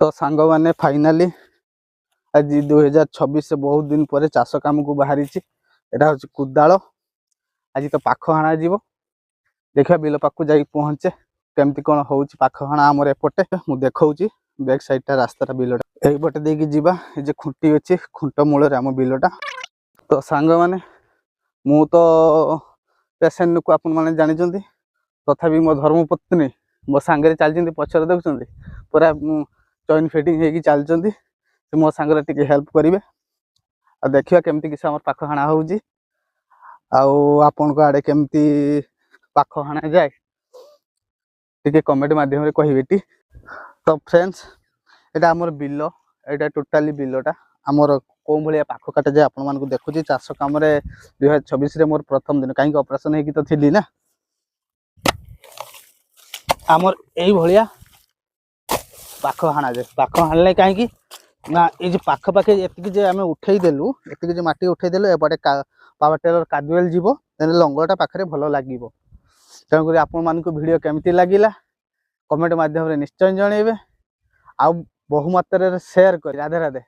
तो सांग मैंने फाइनाली आज 2026 बहुत दिन पर चाष कम को बाहरी यहाँ हूँ कुदाल। आज तो पाख हणा जीव देखा बिल पाक जा पहुँचे केमती कौन हो पाख हणा आमर एपटे मुझे देखा बैक साइड रास्ता बिलटा यहीपटे देखिए जीवा ये खुंटी अच्छी खुंट मूल आम बिलटा। तो सांग मैंने मु तो पेसेंट को आपण मैंने जानी तथापि मो धर्मपत्नी मो सांगे चलती पचर देखुं पूरा चॉइन फिटिंग होगी चलती मो सांगे टिके हेल्प करेंगे आ देखिए केमती किसी आम पाख हणा हो आपण को आड़े केमती पाख हणा जाए टिके कमेंट माध्यम रे कहिबेटी। तो फ्रेंड्स एटा हमर बिल एटा टोटाली बिलटा आमर कौ भाया पाख काटे जाए आपण मानक देखुची चाष कम 2026 रे मोर प्रथम दिन कहीं ऑपरेशन होगी तो थी ना आमर यही भाया पाख हणा जाए पाख हाणले कहीं ना ये पाख पाखे ये आम उठेदेलु ये माटी उठेदेलु एपटे पावर टेलर कादुएल जीव लंगटा पाखे भल लगे तेणुक आपण मान भिडियो केमती लगिला कमेंट माध्यम निश्चय जनइबे आ बहु मात्रा शेयर कर। राधे राधे।